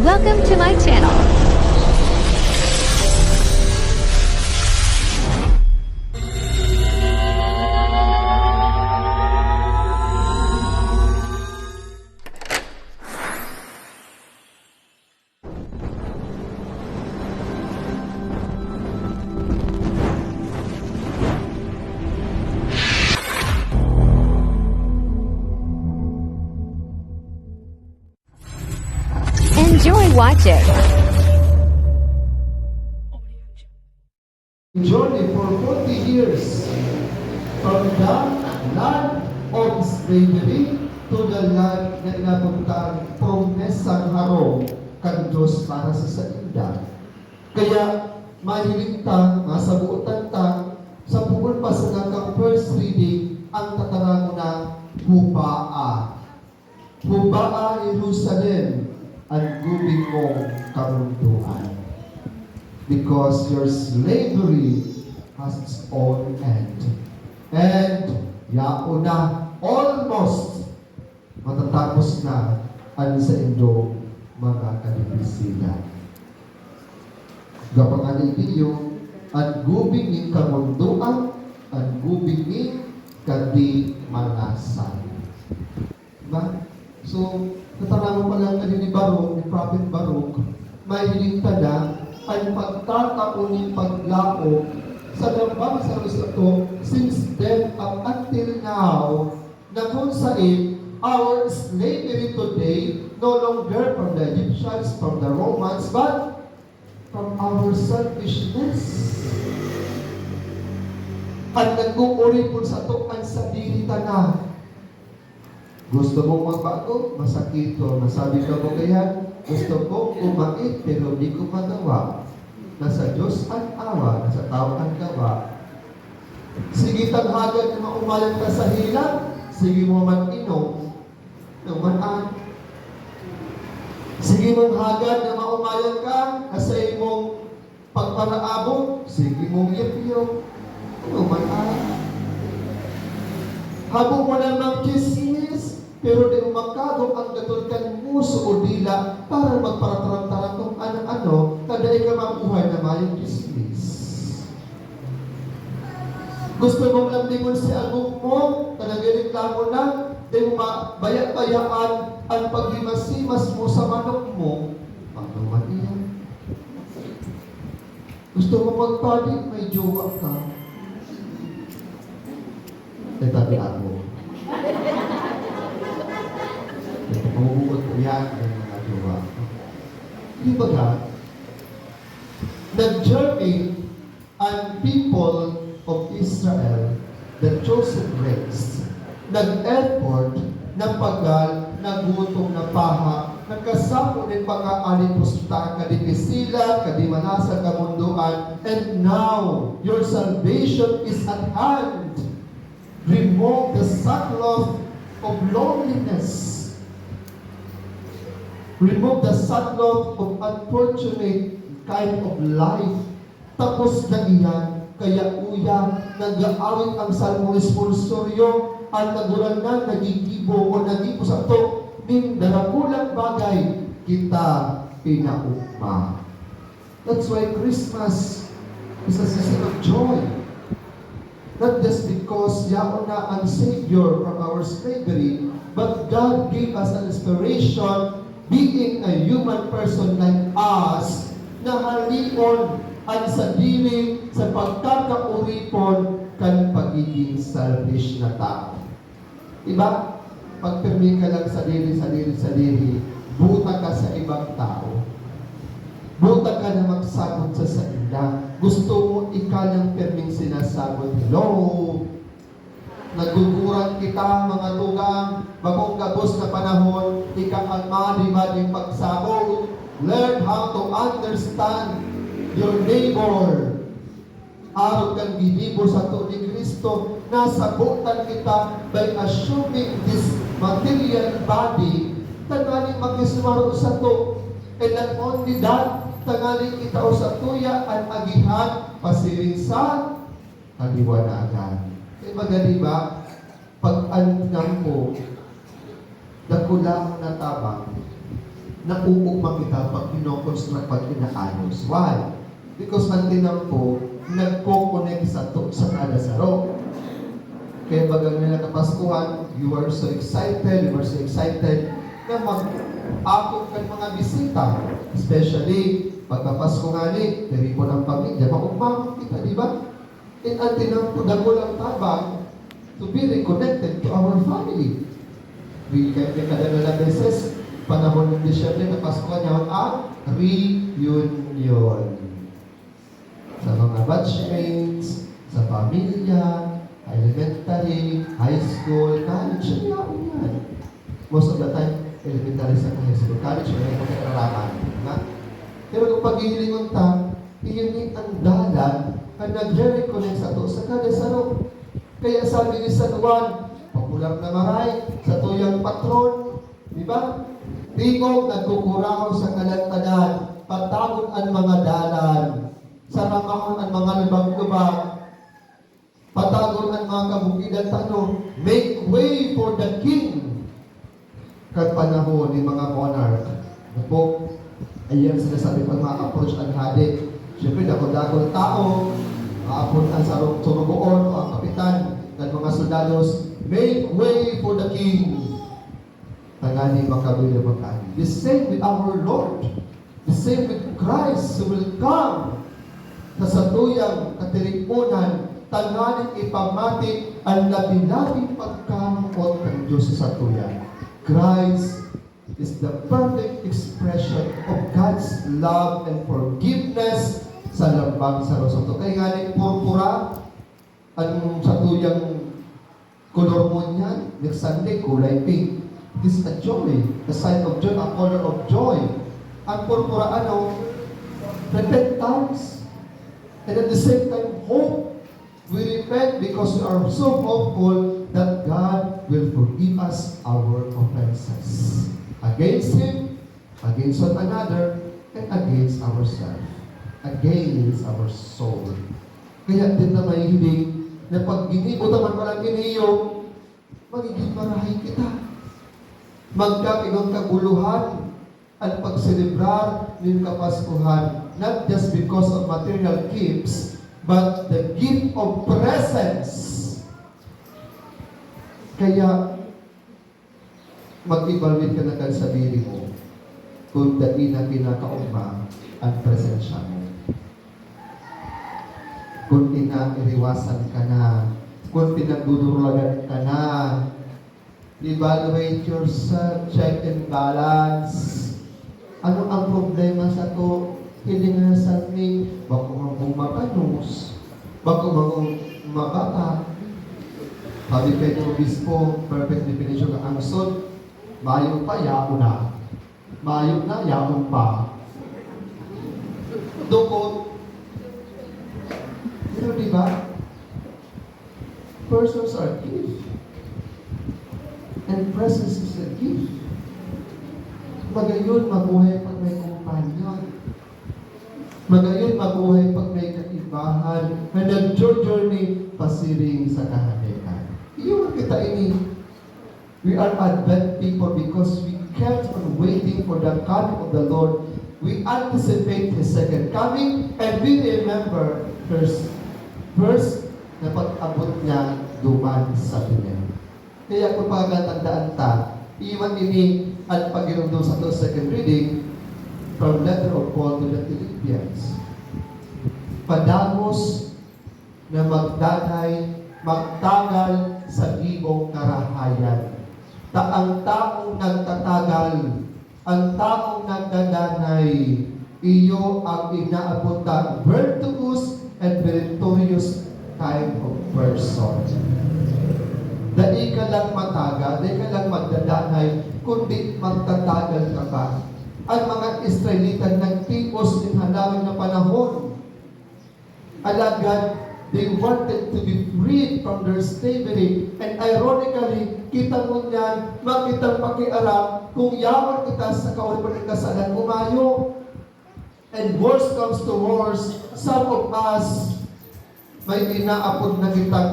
Welcome to my channel. Enjoy watching. Journey for 40 years from the land of slavery to the land na inabutan promesang harong kang Diyos para sa sainda. Kaya mahiling ta, masabuotan ta, sa bukod pa sa nakang first reading, ang tatarang na hubaa. Hubaa, Jerusalem, ang gubing mong karuntuan. Because your slavery has its own end. And yao na, almost matatapos na ang sa indong mga kadibisilan. Gapangan itiyo, ang gubing ng kamunduan, ang gubing ng kadimalasan. Diba? So, natanamo pa lang ni Baruch, ni Prophet Baruch, may hiling na ay pagtataon ng paglaok sa lambang sa Kristo since then up until now na kung saan our slavery today no longer from the Egyptians, from the Romans, but from our selfishness. At nag-uuri po sa ito ang sarili na. Gusto mong magbago? Masakit to. Nasabi ka mo kaya, gusto ko kumait pero di ko magawa. Nasa Diyos ang awa, nasa tao ang gawa. Sige taghagan na maumayan ka sa hirap, sige mo man inom, naman. Sige mong hagad na maumayan ka, nasa imong pagparaabot, sige mong yipyo, naman. Habang mo namang kismis, pero di umakagong ang gatulkan muso o dila para magparatarantaran kung ano-ano, kada ka mabuhay na mayong kismis. Gusto mong lamdingon si agong mo, kanagareklamo na, di mo mabayat-bayaan ang paghimasimas mo sa manok mo, paano man iyan? Gusto mo magpalit, may jowa ka. Tabi ako. Pagpapahugot ko yan ang mga jowa. Di ba ka? Nag-journey ang people of Israel, the chosen race, nag-effort ng pagal, nagutong na paha, nagkasapo ng pang-aalipusta, kadibisila, kadimanasan, kamunduan, and now, your salvation is at hand. Remove the sackcloth of loneliness. Remove the sackcloth of unfortunate kind of life. Tapos na iyan, kaya uya, nag-aawit ang salmo responsoryo, at naguranan, nagigibo o nagibo sa to, ning darakulang bagay, kita pinaukma. That's why Christmas is a season of joy. Not just because yaon na ang Savior from our slavery, but God gave us an inspiration, being a human person like us, na halion ang sadili sa pagkakauripon kan pagiging selfish na tao. Diba? Pagpirmi ka lang sadili, buta ka sa ibang tao. Buta ka na magsabot sa saila. Gusto mo ikalang perming sinasabot. Hello? Naguguran kita, mga tugang, bagong gabos na panahon, ikakalmadi-mading pagsabot. Learn how to understand your neighbor. Araw kang ginibo sa to ni Kristo, nasabutan kita by assuming this material body, tanggaling makisumaro sa to. And not only that, tanggaling kita o sa tuya ang agihan, pasiring sa kaliwanagan. E magani ba, pag-anang mo, dakula mo na tabang, nauugma kita pag kinoconstruct, pag inaayos. Why? Because ang tinan po, nagko-connect sa kada saro. Kaya bagang nila kapaskuhan, you are so excited na mag-akot ka mga bisita. Especially, pagkapasko nga ni, tiripo ng pamilya, maugmamot kita, di ba? And ang tinan po, dagulang tabang to be reconnected to our family. We can make kadalalang beses, panahon ng Disyembre na Pasko niya ang reunion. Sa mga batchmates, sa pamilya, elementary, high school, college, yan. Most of the time, elementary sa high school, college, wala yung pagkakararaman. Pero kung paghihilingon ta, iyon ang dalan ang nagre-reconnect sa to sa kada saro. Kaya sabi ni San Juan, popular na maray, sa tuyang patron, di ba? Tingog nagkukuraw sa kalantanan, patagon ang mga dalan, saramahon ang mga lubag-lubag, patagon ang mga kabukidan tanong, make way for the king. Kag panahon ni mga monarch, po, ayan sinasabi pag ma-approach ang halik. Siyempre, dako-dakong tao, ma-approach ang surugoon o ang kapitan ng mga soldados, make way for the king. Tangani makabili magkani. The same with our Lord. The same with Christ who will come sa satuyang katilipunan, tanganin ipamati ang labi-labing pagkamukot ng Diyos sa satuyan. Christ is the perfect expression of God's love and forgiveness sa lambang sa Rosoto. Kaya nga ni purpura, ang satuyang color mo niyan, next Sunday, kulay pink. This is a joy, a sign of joy, a color of joy. Ang purpura, repentance. And at the same time, hope. We repent because we are so hopeful that God will forgive us our offenses. Against Him, against one another, and against ourselves. Against our soul. Kaya din na may hiling na pag ginibot naman walang iniyo, magiging marahay kita. Magkakibang kaguluhan at pagselebrar ng Kapaskuhan, not just because of material gifts, but the gift of presence. Kaya, mag-evaluate ka na sa sarili mo kung dati na kinakaugma ang presensya mo. Kung iriwasan ka na, kung pinagdudurulagan ka na, evaluate yourself, check and balance. Ano ang problema sa to? Hilingasan ni, bako mong mapanus, bako mong mabata. Sabi Pedro Obispo, perfect definition ng angsod, mayo pa, yaon na. Mayo na, yaon pa. Dukot. Pero diba? Persons are gift. And presence is a gift. Magayon mabuhay pag may kumpanyon. Magayon mabuhay pag may kaibahan na nag-journey pasiring sa kahalikan. Iyon kita ini. We are Advent people because we kept on waiting for the coming of the Lord. We anticipate His second coming and we remember first na pag-abot niya duman sa dunya. Kaya kung pagkatandaan ta, iwan ini at pag-inundo sa to second reading from letter of Paul to the Philippians. Padagos na magtagal sa libong karahayan. Ang taong nagtatagal, ang taong nagdadanay, iyo ang inaabutan virtuous and meritorious kind of person. Dahil ka lang matagal, dahil ka lang magdadanay, kundi magtatagal ka pa. Ang mga Israelita nagtipos ng halawin na panahon. Alagad, they wanted to be freed from their slavery. And ironically, kita mo niyan, makitang pakialam, kung yaman kita sa kaulipan ng kasalan, umayo. And worse comes to worse, some of us, may inaapod na kitang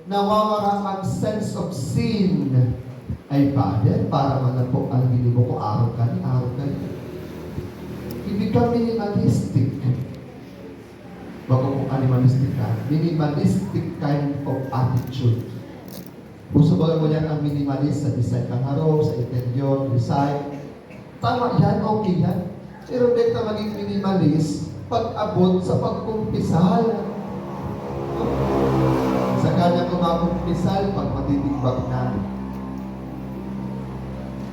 nawawala ang sense of sin. Ay, Father, para man lang po ang ginibo ko, araw ka ni. Hindi ka minimalistic. Bago kung animalistic ka, minimalistic kind of attitude. Puso ba mo yan ang minimalist sa design ng harap, sa interior, design? Tama yan, okay yan. Pero hindi ka maging minimalist pag-abot sa pagkumpisal. Sa kanya kumakumpisal, pag matitigbag na.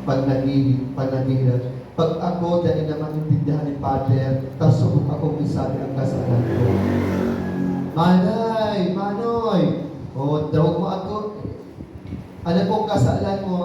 Pag nanihilap. Pag ako, dahil naman intindihan ni Father, tapos subok akong isabi ang kasalan ko. Manoy, o, dawag mo ako. Ano pong kasalan mo?